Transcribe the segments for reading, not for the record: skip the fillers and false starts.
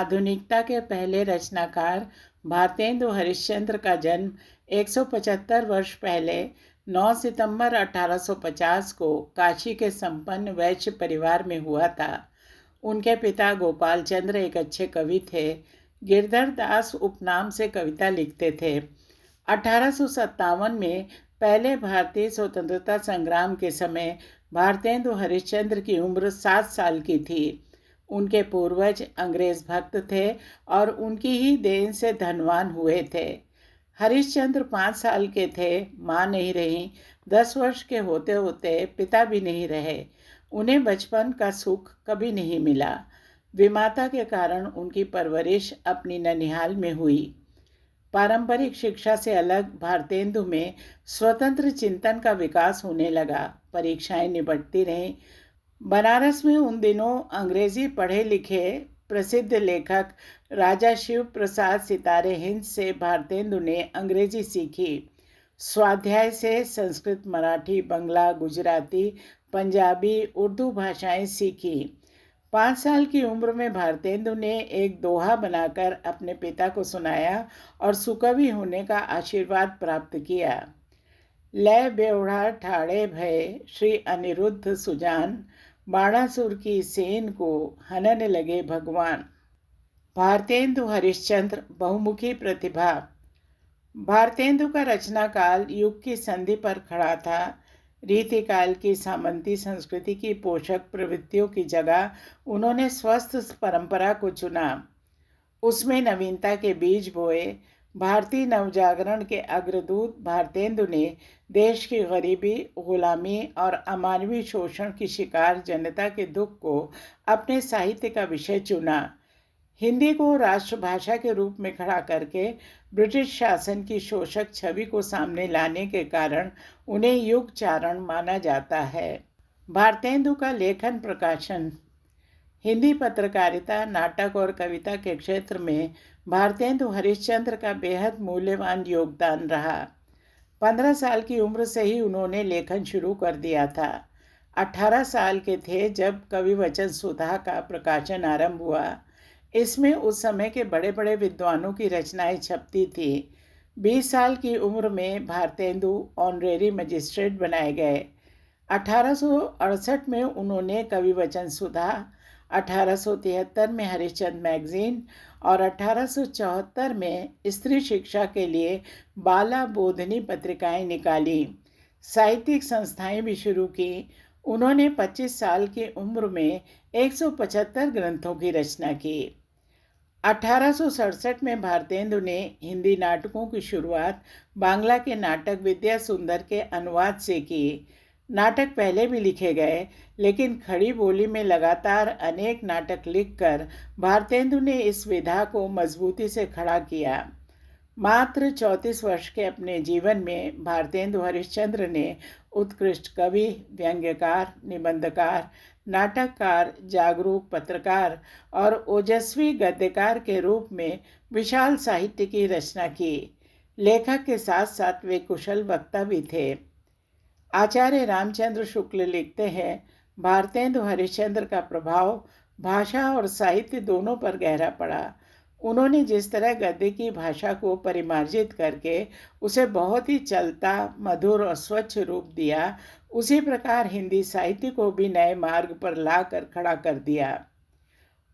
आधुनिकता के पहले रचनाकार भारतेंदु हरिश्चंद्र का जन्म 175 वर्ष पहले 9 सितंबर 1850 को काशी के संपन्न वैश्य परिवार में हुआ था। उनके पिता गोपाल चंद्र एक अच्छे कवि थे। गिरधर दास उपनाम से कविता लिखते थे। 1857 में पहले भारतीय स्वतंत्रता संग्राम के समय भारतेंदु हरिश्चंद्र की उम्र 7 साल की थी। उनके पूर्वज अंग्रेज भक्त थे और उनकी ही देन से धनवान हुए थे। हरिश्चंद्र 5 साल के थे, माँ नहीं रही। 10 वर्ष के होते होते पिता भी नहीं रहे। उन्हें बचपन का सुख कभी नहीं मिला। विमाता के कारण उनकी परवरिश अपनी ननिहाल में हुई। पारंपरिक शिक्षा से अलग भारतेंदु में स्वतंत्र चिंतन का विकास होने लगा। परीक्षाएं निपटती रहीं। बनारस में उन दिनों अंग्रेजी पढ़े लिखे प्रसिद्ध लेखक राजा शिव प्रसाद सितारे हिंद से भारतेंदु ने अंग्रेजी सीखी। स्वाध्याय से संस्कृत, मराठी, बंगला, गुजराती, पंजाबी, उर्दू भाषाएं सीखी। 5 साल की उम्र में भारतेंदु ने एक दोहा बनाकर अपने पिता को सुनाया और सुकवि होने का आशीर्वाद प्राप्त किया। लय बेवड़ा ठाड़े भय श्री अनिरुद्ध सुजान, बाणासुर की सेन को हनन लगे भगवान। भारतेंदु हरिश्चंद्र बहुमुखी प्रतिभा। भारतेंदु का रचना काल युग की संधि पर खड़ा था। रीतिकाल की सामंती संस्कृति की पोषक प्रवृत्तियों की जगह उन्होंने स्वस्थ परंपरा को चुना। उसमें नवीनता के बीज बोए। भारतीय नवजागरण के अग्रदूत भारतेंदु ने देश की गरीबी, गुलामी और अमानवीय शोषण की शिकार जनता के दुख को अपने साहित्य का विषय चुना। हिंदी को राष्ट्रभाषा के रूप में खड़ा करके ब्रिटिश शासन की शोषक छवि को सामने लाने के कारण उन्हें युग चारण माना जाता है। भारतेंदु का लेखन प्रकाशन। हिंदी पत्रकारिता, नाटक और कविता के क्षेत्र में भारतेंदु हरिश्चंद्र का बेहद मूल्यवान योगदान रहा। 15 साल की उम्र से ही उन्होंने लेखन शुरू कर दिया था। 18 साल के थे जब कवि वचन सुधा का प्रकाशन आरंभ हुआ। इसमें उस समय के बड़े बड़े विद्वानों की रचनाएं छपती थी। 20 साल की उम्र में भारतेंदु ऑनरेरी मजिस्ट्रेट बनाए गए। 1868 में उन्होंने कवि वचन सुधा, 1873 में हरिश्चंद्र मैगजीन और 1874 में स्त्री शिक्षा के लिए बाला बोधनी पत्रिकाएं निकाली। साहित्यिक संस्थाएं भी शुरू की। उन्होंने 25 साल की उम्र में 175 ग्रंथों की रचना की। 1867 में भारतेंदु ने हिंदी नाटकों की शुरुआत बांग्ला के नाटक विद्या सुंदर के अनुवाद से की। नाटक पहले भी लिखे गए, लेकिन खड़ी बोली में लगातार अनेक नाटक लिखकर भारतेंदु ने इस विधा को मजबूती से खड़ा किया। मात्र 34 वर्ष के अपने जीवन में भारतेंदु हरिश्चंद्र ने उत्कृष्ट कवि, व्यंग्यकार, निबंधकार, नाटककार, जागरूक पत्रकार और ओजस्वी गद्यकार के रूप में विशाल साहित्य की रचना की। लेखक के साथ साथ वे कुशल वक्ता भी थे। आचार्य रामचंद्र शुक्ल लिखते हैं, भारतेंदु हरिश्चंद्र का प्रभाव भाषा और साहित्य दोनों पर गहरा पड़ा। उन्होंने जिस तरह गद्य की भाषा को परिमार्जित करके उसे बहुत ही चलता, मधुर और स्वच्छ रूप दिया, उसी प्रकार हिंदी साहित्य को भी नए मार्ग पर लाकर खड़ा कर दिया।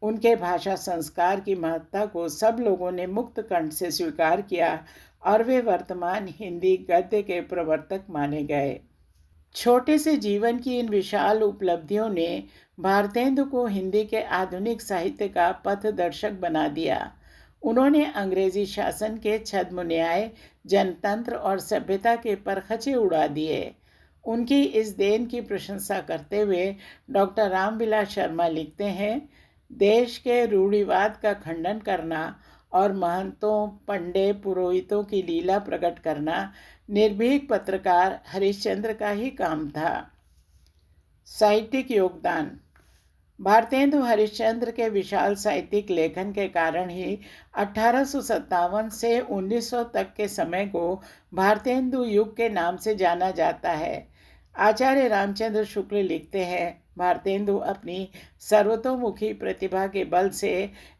उनके भाषा संस्कार की महत्ता को सब लोगों ने मुक्त कंठ से स्वीकार किया और वे वर्तमान हिंदी गद्य के प्रवर्तक माने गए। छोटे से जीवन की इन विशाल उपलब्धियों ने भारतेंदु को हिंदी के आधुनिक साहित्य का पथदर्शक बना दिया। उन्होंने अंग्रेजी शासन के छद्म न्याय, जनतंत्र और सभ्यता के परखचे उड़ा दिए। उनकी इस देन की प्रशंसा करते हुए डॉक्टर रामविलास शर्मा लिखते हैं, देश के रूढ़िवाद का खंडन करना और महंतों, पंडे, पुरोहितों की लीला प्रकट करना निर्भीक पत्रकार हरिश्चंद्र का ही काम था। साहित्यिक योगदान। भारतेंदु हरिश्चंद्र के विशाल साहित्यिक लेखन के कारण ही 1857 से 1900 तक के समय को भारतेंदु युग के नाम से जाना जाता है। आचार्य रामचंद्र शुक्ल लिखते हैं, भारतेंदु अपनी सर्वतोमुखी प्रतिभा के बल से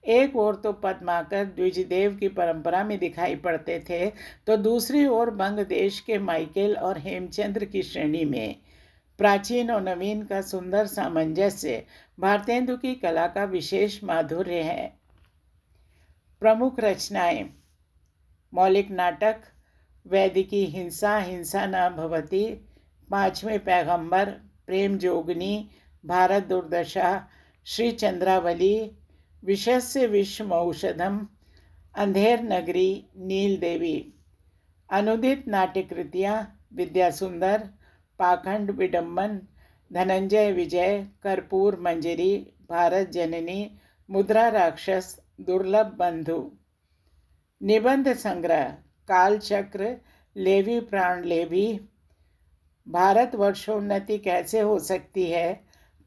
एक ओर तो पद्माकर द्विजदेव की परंपरा में दिखाई पड़ते थे, तो दूसरी ओर बंग देश के माइकेल और हेमचंद्र की श्रेणी में। प्राचीन और नवीन का सुंदर सामंजस्य भारतेंदु की कला का विशेष माधुर्य है। प्रमुख रचनाएं: मौलिक नाटक वैदिकी हिंसा हिंसा न भवति, पांचवें पैगंबर, प्रेम जोगनी, भारत दुर्दशा, श्री चंद्रावली, विषस्य विश्वमौषधम, अंधेर नगरी, नील देवी। अनुदित नाट्यकृतियाँ: विद्यासुंदर, पाखंड विडंबन, धनंजय विजय, कर्पूर मंजरी, भारत जननी, मुद्रा राक्षस, दुर्लभ बंधु। निबंध संग्रह: कालचक्र, लेवी प्राण लेवी, भारत वर्षोन्नति कैसे हो सकती है,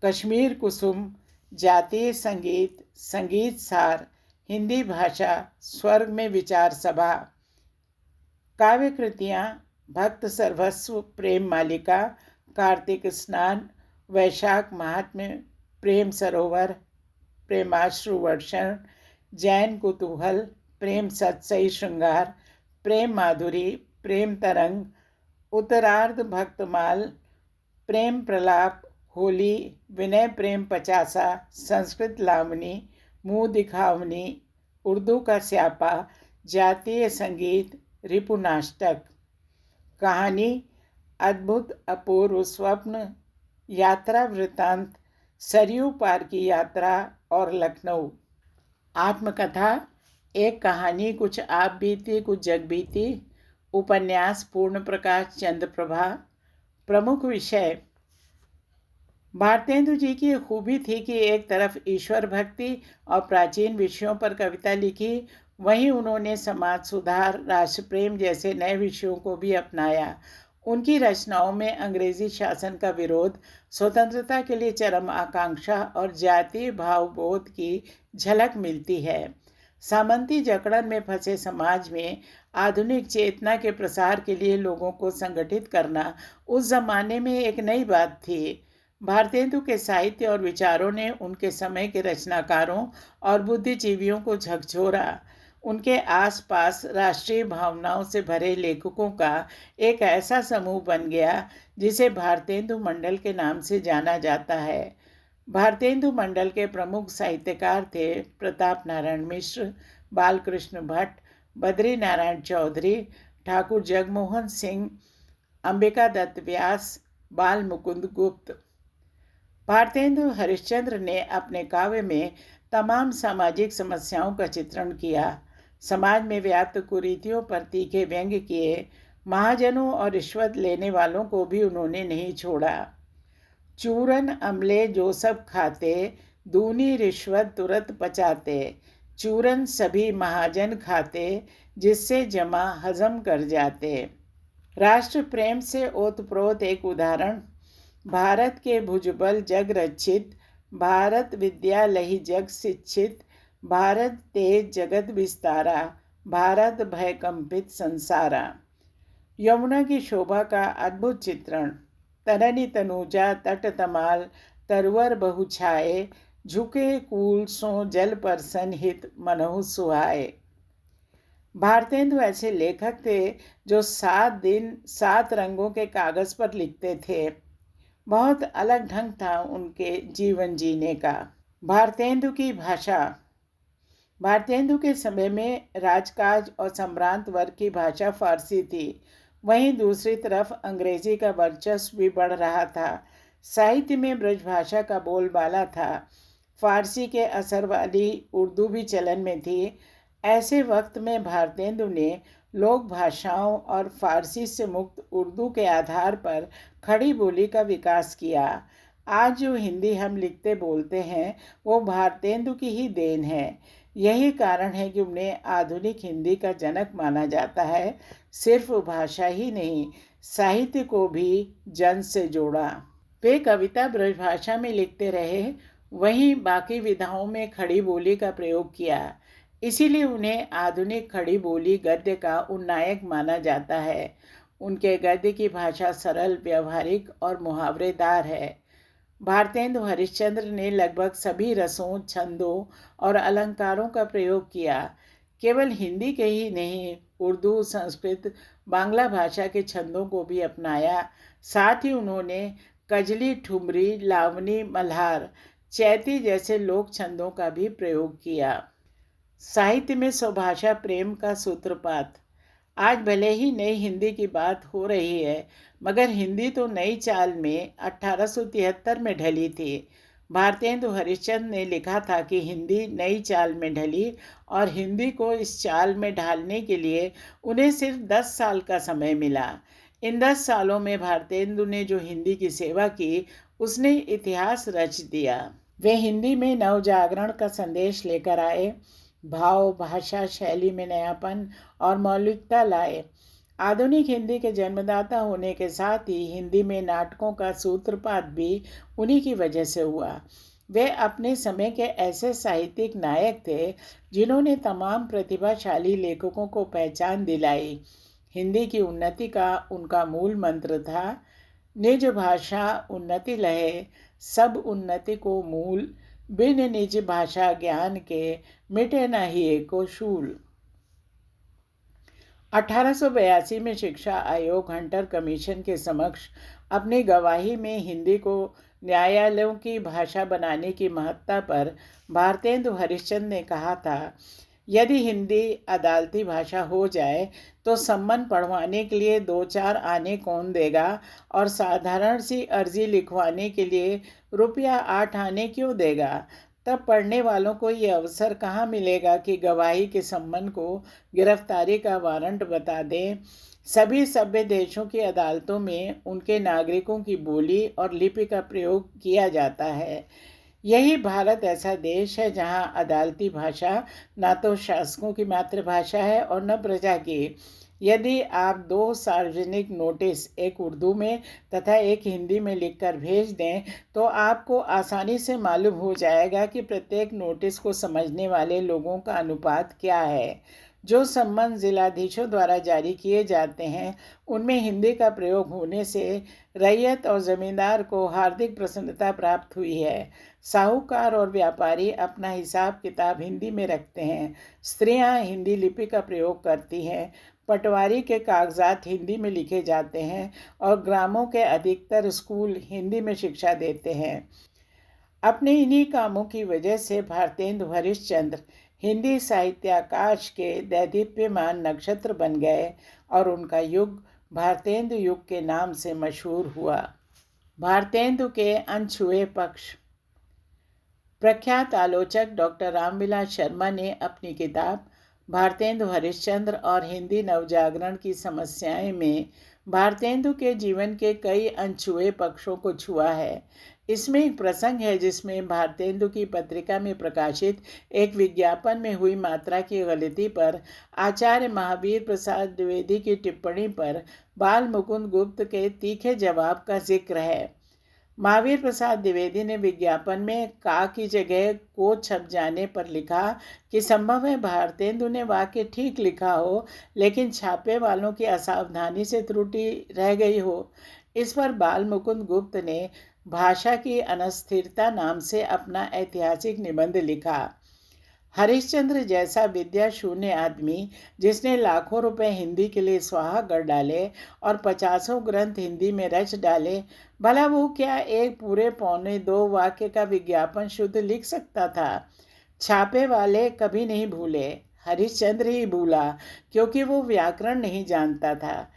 कश्मीर कुसुम, जातीय संगीत, संगीत सार, हिंदी भाषा, स्वर्ग में विचार सभा। काव्य कृतियाँ: भक्त सर्वस्व, प्रेम मालिका, कार्तिक स्नान, वैशाख महात्म्य, प्रेम सरोवर, प्रेमाश्रु वर्षण, जैन कुतूहल, प्रेम सत्सई श्रृंगार, प्रेम माधुरी, प्रेम तरंग, उत्तरार्ध भक्तमाल, प्रेम प्रलाप, होली, विनय प्रेम पचासा, संस्कृत लावनी, मुँह दिखावनी, उर्दू का स्यापा, जातीय संगीत, रिपुनाष्टक। कहानी: अद्भुत अपूर्व स्वप्न, यात्रा वृत्तांत, सरयू पार की यात्रा और लखनऊ। आत्मकथा: एक कहानी, कुछ आप बीती कुछ जग बीती। उपन्यास: पूर्ण प्रकाश चंद्र प्रभा। प्रमुख विषय: भारतेंदु जी की खूबी थी कि एक तरफ ईश्वर भक्ति और प्राचीन विषयों पर कविता लिखी, वहीं उन्होंने समाज सुधार, राष्ट्र प्रेम जैसे नए विषयों को भी अपनाया। उनकी रचनाओं में अंग्रेजी शासन का विरोध, स्वतंत्रता के लिए चरम आकांक्षा और जातीय भावबोध की झलक मिलती है। सामंती जकड़न में फंसे समाज में आधुनिक चेतना के प्रसार के लिए लोगों को संगठित करना उस जमाने में एक नई बात थी। भारतेंदु के साहित्य और विचारों ने उनके समय के रचनाकारों और बुद्धिजीवियों को झकझोरा। उनके आसपास राष्ट्रीय भावनाओं से भरे लेखकों का एक ऐसा समूह बन गया जिसे भारतेंदु मंडल के नाम से जाना जाता है। भारतेंदु मंडल के प्रमुख साहित्यकार थे प्रताप नारायण मिश्र, बालकृष्ण भट्ट, बद्री नारायण चौधरी, ठाकुर जगमोहन सिंह, अंबिका दत्त व्यास, बाल मुकुंद गुप्त। भारतेंदु हरिश्चंद्र ने अपने काव्य में तमाम सामाजिक समस्याओं का चित्रण किया। समाज में व्याप्त कुरीतियों पर तीखे व्यंग्य किए। महाजनों और रिश्वत लेने वालों को भी उन्होंने नहीं छोड़ा। चूरन अमले जो सब खाते, दूनी रिश्वत तुरंत पचाते, चूरन सभी महाजन खाते, जिससे जमा हजम कर जाते। राष्ट्र प्रेम से ओतप्रोत एक उदाहरण: भारत के भुजबल जग रक्षित, भारत विद्या लही जग शिक्षित, भारत तेज जगत विस्तारा, भारत भय कंपित संसारा। यमुना की शोभा का अद्भुत चित्रण: तरनी तनुजा तट तमाल, तरवर बहु छाए, झुके कूल सो जल पर सनहित मनहु सुहाए। भारतेंदु ऐसे लेखक थे जो 7 दिन 7 रंगों के कागज पर लिखते थे। बहुत अलग ढंग था उनके जीवन जीने का। भारतेंदु की भाषा: भारतेंदु के समय में राजकाज और सम्भ्रांत वर्ग की भाषा फारसी थी। वहीं दूसरी तरफ अंग्रेजी का वर्चस्व भी बढ़ रहा था। साहित्य में ब्रजभाषा का बोलबाला था। फारसी के असर वाली उर्दू भी चलन में थी। ऐसे वक्त में भारतेंदु ने लोक भाषाओं और फारसी से मुक्त उर्दू के आधार पर खड़ी बोली का विकास किया। आज जो हिंदी हम लिखते बोलते हैं वो भारतेंदु की ही देन है। यही कारण है कि उन्हें आधुनिक हिंदी का जनक माना जाता है। सिर्फ भाषा ही नहीं, साहित्य को भी जन से जोड़ा। वे कविता ब्रजभाषा में लिखते रहे, वहीं बाकी विधाओं में खड़ी बोली का प्रयोग किया। इसीलिए उन्हें आधुनिक खड़ी बोली गद्य का उन्नायक माना जाता है। उनके गद्य की भाषा सरल, व्यवहारिक और मुहावरेदार है। भारतेंदु हरिश्चंद्र ने लगभग सभी रसों, छंदों और अलंकारों का प्रयोग किया। केवल हिंदी के ही नहीं, उर्दू, संस्कृत, बांग्ला भाषा के छंदों को भी अपनाया। साथ ही उन्होंने कजली, ठुमरी, लावनी, मल्हार, चैती जैसे लोक छंदों का भी प्रयोग किया। साहित्य में स्वभाषा प्रेम का सूत्रपात। आज भले ही नई हिंदी की बात हो रही है, मगर हिंदी तो नई चाल में 1873 में ढली थी। भारतेंदु हरिश्चंद्र ने लिखा था कि हिंदी नई चाल में ढली और हिंदी को इस चाल में ढालने के लिए उन्हें सिर्फ 10 साल का समय मिला। इन 10 सालों में भारतेंदु ने जो हिंदी की सेवा की, उसने इतिहास रच दिया। वे हिंदी में नवजागरण का संदेश लेकर आए, भाव, भाषा, शैली में नयापन और मौलिकता लाए। आधुनिक हिंदी के जन्मदाता होने के साथ ही हिंदी में नाटकों का सूत्रपात भी उन्हीं की वजह से हुआ। वे अपने समय के ऐसे साहित्यिक नायक थे जिन्होंने तमाम प्रतिभाशाली लेखकों को पहचान दिलाई। हिंदी की उन्नति का उनका मूल मंत्र था, निज भाषा उन्नति लहे, सब उन्नति को मूल, बिन निज भाषा ज्ञान के, मिटे न ही एको शूल। 1882 में शिक्षा आयोग हंटर कमीशन के समक्ष अपनी गवाही में हिंदी को न्यायालयों की भाषा बनाने की महत्ता पर भारतेंदु हरिश्चंद्र ने कहा था, यदि हिंदी अदालती भाषा हो जाए तो सम्मन पढ़वाने के लिए 2-4 आने कौन देगा, और साधारण सी अर्जी लिखवाने के लिए रुपया 8 आने क्यों देगा। तब पढ़ने वालों को ये अवसर कहाँ मिलेगा कि गवाही के सम्मन को गिरफ्तारी का वारंट बता दें। सभी सभ्य देशों की अदालतों में उनके नागरिकों की बोली और लिपि का प्रयोग किया जाता है। यही भारत ऐसा देश है जहां अदालती भाषा न तो शासकों की मातृभाषा है और न प्रजा की। यदि आप 2 सार्वजनिक नोटिस, एक उर्दू में तथा एक हिंदी में लिखकर भेज दें, तो आपको आसानी से मालूम हो जाएगा कि प्रत्येक नोटिस को समझने वाले लोगों का अनुपात क्या है। जो सम्मन जिलाधीशों द्वारा जारी किए जाते हैं, उनमें हिंदी का प्रयोग होने से रैयत और जमींदार को हार्दिक प्रसन्नता प्राप्त हुई है। साहूकार और व्यापारी अपना हिसाब किताब हिंदी में रखते हैं। स्त्रियां हिंदी लिपि का प्रयोग करती हैं। पटवारी के कागजात हिंदी में लिखे जाते हैं और ग्रामों के अधिकतर स्कूल हिंदी में शिक्षा देते हैं। अपने इन्हीं कामों की वजह से भारतेंदु हरिश्चंद्र हिंदी साहित्याकाश के दैदीप्यमान नक्षत्र बन गए और उनका युग भारतेंदु युग के नाम से मशहूर हुआ। भारतेंदु के अनछुए पक्ष। प्रख्यात आलोचक डॉक्टर रामविलास शर्मा ने अपनी किताब भारतेंदु हरिश्चंद्र और हिंदी नवजागरण की समस्याएं में भारतेंदु के जीवन के कई अनछुए पक्षों को छुआ है। इसमें एक प्रसंग है जिसमें भारतेंदु की पत्रिका में प्रकाशित एक विज्ञापन में हुई मात्रा की गलती पर आचार्य महावीर प्रसाद द्विवेदी की टिप्पणी पर बाल मुकुंद गुप्त के तीखे जवाब का जिक्र है। महावीर प्रसाद द्विवेदी ने विज्ञापन में का की जगह को छप जाने पर लिखा कि संभव है भारतेंदु ने वाक्य ठीक लिखा हो, लेकिन छापे वालों की असावधानी से त्रुटि रह गई हो। इस पर बाल मुकुंद गुप्त ने भाषा की अनस्थिरता नाम से अपना ऐतिहासिक निबंध लिखा। हरिश्चंद्र जैसा विद्या शून्य आदमी, जिसने लाखों रुपए हिंदी के लिए स्वाहा कर डाले और 50 ग्रंथ हिंदी में रच डाले, भला वो क्या एक पूरे 1.25 वाक्य का विज्ञापन शुद्ध लिख सकता था। छापे वाले कभी नहीं भूले, हरिश्चंद्र ही भूला, क्योंकि वो व्याकरण नहीं जानता था।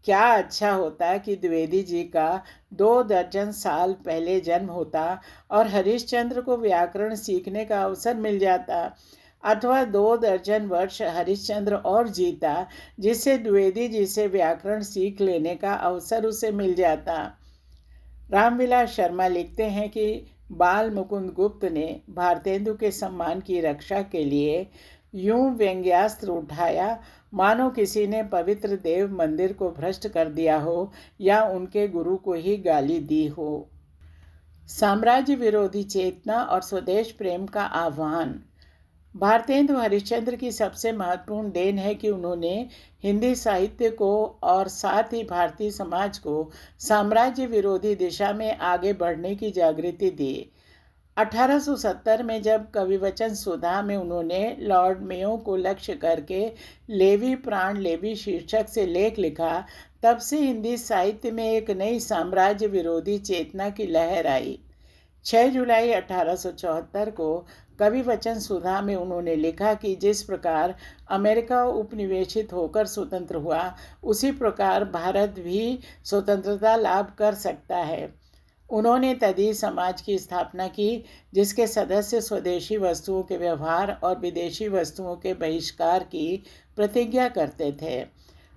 क्या अच्छा होता कि द्विवेदी जी का 2 दर्जन साल पहले जन्म होता और हरिश्चंद्र को व्याकरण सीखने का अवसर मिल जाता, अथवा 2 दर्जन वर्ष हरिश्चंद्र और जीता, जिससे द्विवेदी जी से व्याकरण सीख लेने का अवसर उसे मिल जाता। रामविलास शर्मा लिखते हैं कि बाल मुकुंद गुप्त ने भारतेंदु के सम्मान की रक्षा के लिए यूं व्यंग्यास्त्र उठाया मानो किसी ने पवित्र देव मंदिर को भ्रष्ट कर दिया हो या उनके गुरु को ही गाली दी हो। साम्राज्य विरोधी चेतना और स्वदेश प्रेम का आह्वान। भारतेंदु हरिश्चंद्र की सबसे महत्वपूर्ण देन है कि उन्होंने हिंदी साहित्य को और साथ ही भारतीय समाज को साम्राज्य विरोधी दिशा में आगे बढ़ने की जागृति दी। 1870 में जब कविवचन सुधा में उन्होंने लॉर्ड मेयो को लक्ष्य करके लेवी प्राण लेवी शीर्षक से लेख लिखा, तब से हिंदी साहित्य में एक नई साम्राज्य विरोधी चेतना की लहर आई। 6 जुलाई 1874 को कविवचन सुधा में उन्होंने लिखा कि जिस प्रकार अमेरिका उपनिवेशित होकर स्वतंत्र हुआ, उसी प्रकार भारत भी स्वतंत्रता लाभ कर सकता है। उन्होंने तदीय समाज की स्थापना की, जिसके सदस्य स्वदेशी वस्तुओं के व्यवहार और विदेशी वस्तुओं के बहिष्कार की प्रतिज्ञा करते थे।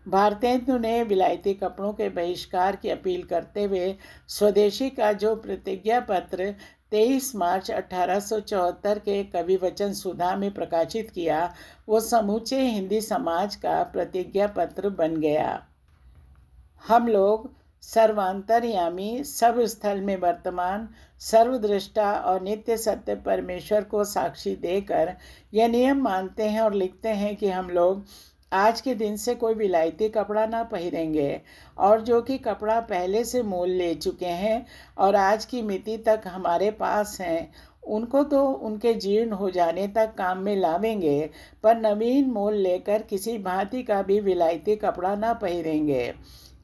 भारतेंदु ने विलायती कपड़ों के बहिष्कार की अपील करते हुए स्वदेशी का जो प्रतिज्ञा पत्र 23 मार्च 1874 के कविवचन सुधा में प्रकाशित किया, वो समूचे हिंदी समाज का प्रतिज्ञा पत्र बन गया। हम लोग सर्वांतर्यामी, सब स्थल में वर्तमान, सर्वदृष्टा और नित्य सत्य परमेश्वर को साक्षी देकर यह नियम मानते हैं और लिखते हैं कि हम लोग आज के दिन से कोई विलायती कपड़ा ना पहनेंगे, और जो कि कपड़ा पहले से मोल ले चुके हैं और आज की मिति तक हमारे पास हैं, उनको तो उनके जीर्ण हो जाने तक काम में लावेंगे, पर नवीन मोल लेकर किसी भांति का भी विलायती कपड़ा ना पहनेंगे।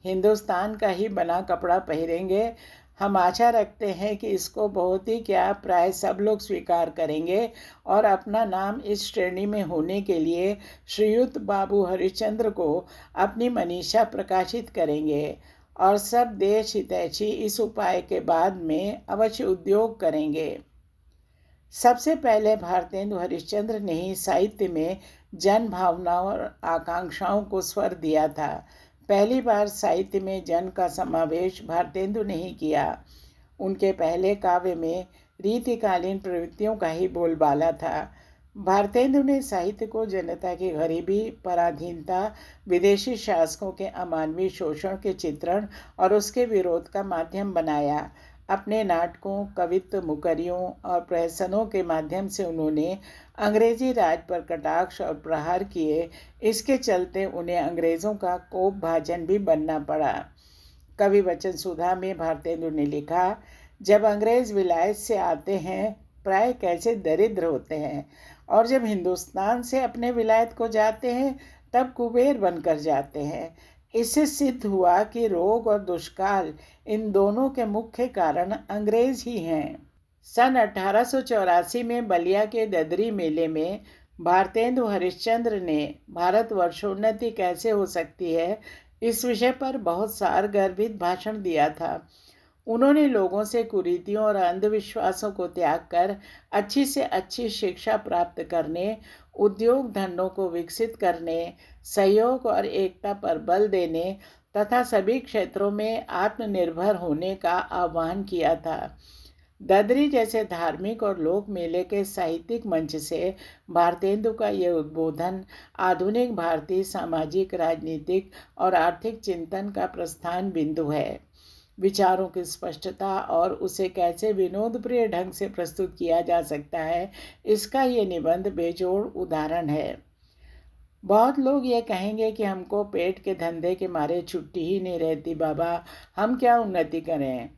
हिंदुस्तान का ही बना कपड़ा पहनेंगे। हम आशा रखते हैं कि इसको बहुत ही क्या प्राय सब लोग स्वीकार करेंगे और अपना नाम इस श्रेणी में होने के लिए श्रीयुत बाबू हरिश्चंद्र को अपनी मनीषा प्रकाशित करेंगे, और सब देश हितैषी इस उपाय के बाद में अवश्य उद्योग करेंगे। सबसे पहले भारतेंदु हरिश्चंद्र ने ही साहित्य में जन भावनाओं और आकांक्षाओं को स्वर दिया था। पहली बार साहित्य में जन का समावेश भारतेंदु ने ही किया। उनके पहले काव्य में रीतिकालीन प्रवृत्तियों का ही बोलबाला था। भारतेंदु ने साहित्य को जनता की गरीबी, पराधीनता, विदेशी शासकों के अमानवीय शोषण के चित्रण और उसके विरोध का माध्यम बनाया। अपने नाटकों, कवित्व, मुकरियों और प्रहसनों के माध्यम से उन्होंने अंग्रेजी राज पर कटाक्ष और प्रहार किए। इसके चलते उन्हें अंग्रेज़ों का कोप भाजन भी बनना पड़ा। कविवचन सुधा में भारतेंदु ने लिखा, जब अंग्रेज़ विलायत से आते हैं प्राय कैसे दरिद्र होते हैं, और जब हिंदुस्तान से अपने विलायत को जाते हैं तब कुबेर बनकर जाते हैं। इससे सिद्ध हुआ कि रोग और दुष्काल, इन दोनों के मुख्य कारण अंग्रेज ही हैं। सन 1884 में बलिया के ददरी मेले में भारतेंदु हरिश्चंद्र ने भारतवर्षोन्नति कैसे हो सकती है, इस विषय पर बहुत सारगर्भित भाषण दिया था। उन्होंने लोगों से कुरीतियों और अंधविश्वासों को त्याग कर अच्छी से अच्छी शिक्षा प्राप्त करने, उद्योग धंधों को विकसित करने, सहयोग और एकता पर बल देने तथा सभी क्षेत्रों में आत्मनिर्भर होने का आह्वान किया था। ददरी जैसे धार्मिक और लोक मेले के साहित्यिक मंच से भारतेंदु का यह उद्बोधन आधुनिक भारतीय सामाजिक, राजनीतिक और आर्थिक चिंतन का प्रस्थान बिंदु है। विचारों की स्पष्टता और उसे कैसे विनोदप्रिय ढंग से प्रस्तुत किया जा सकता है, इसका ये निबंध बेजोड़ उदाहरण है। बहुत लोग ये कहेंगे कि हमको पेट के धंधे के मारे छुट्टी ही नहीं रहती बाबा, हम क्या उन्नति करें।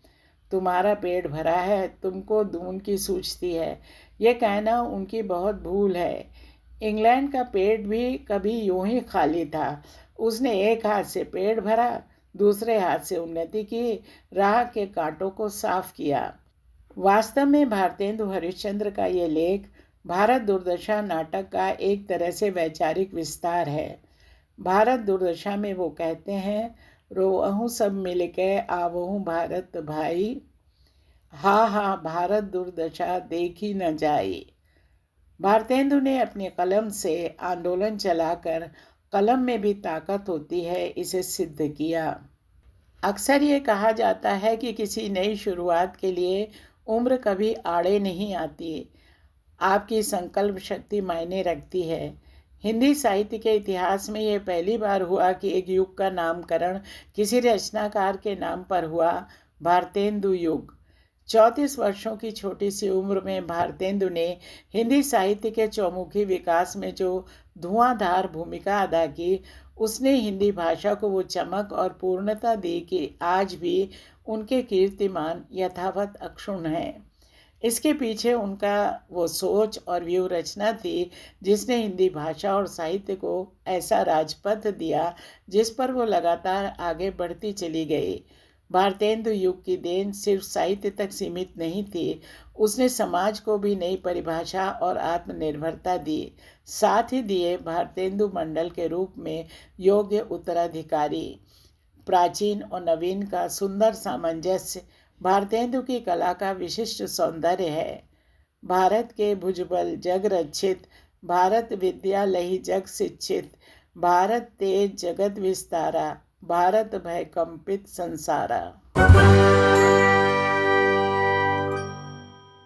तुम्हारा पेट भरा है, तुमको दून की सूझती है। ये कहना उनकी बहुत भूल है। इंग्लैंड का पेट भी कभी यूं ही खाली था। उसने एक हाथ से पेट भरा, दूसरे हाथ से उन्नति की, राह के कांटों को साफ किया। वास्तव में भारतेंदु हरिश्चंद्र का ये लेख भारत दुर्दशा नाटक का एक तरह से वैचारिक विस्तार है। भारत दुर्दशा में वो कहते हैं, रोअहूँ सब मिलके आवहूँ भारत भाई, हा हा भारत दुर्दशा देखी न जाई। भारतेंदु ने अपनी कलम से आंदोलन चलाकर कलम में भी ताकत होती है, इसे सिद्ध किया। अक्सर ये कहा जाता है कि किसी नई शुरुआत के लिए उम्र कभी आड़े नहीं आती। आपकी संकल्प शक्ति मायने रखती है। हिंदी साहित्य के इतिहास में यह पहली बार हुआ कि एक युग का नामकरण किसी रचनाकार के नाम पर हुआ, भारतेंदु युग। 34 वर्षों की छोटी सी उम्र में भारतेंदु ने हिंदी साहित्य के चौमुखी विकास में जो धुआंधार भूमिका अदा की, उसने हिंदी भाषा को वो चमक और पूर्णता दी कि आज भी उनके कीर्तिमान यथावत अक्षुण्ण है। इसके पीछे उनका वो सोच और व्यू रचना थी जिसने हिंदी भाषा और साहित्य को ऐसा राजपथ दिया जिस पर वो लगातार आगे बढ़ती चली गई। भारतेंदु युग की देन सिर्फ साहित्य तक सीमित नहीं थी, उसने समाज को भी नई परिभाषा और आत्मनिर्भरता दी। साथ ही दिए भारतेंदु मंडल के रूप में योग्य उत्तराधिकारी। प्राचीन और नवीन का सुंदर सामंजस्य भारतेंदु की कला का विशिष्ट सौंदर्य है। भारत के भुजबल जग रक्षित, भारत विद्या लही जग शिक्षित, भारत तेज जगत विस्तारा, भारत भय कंपित संसारा।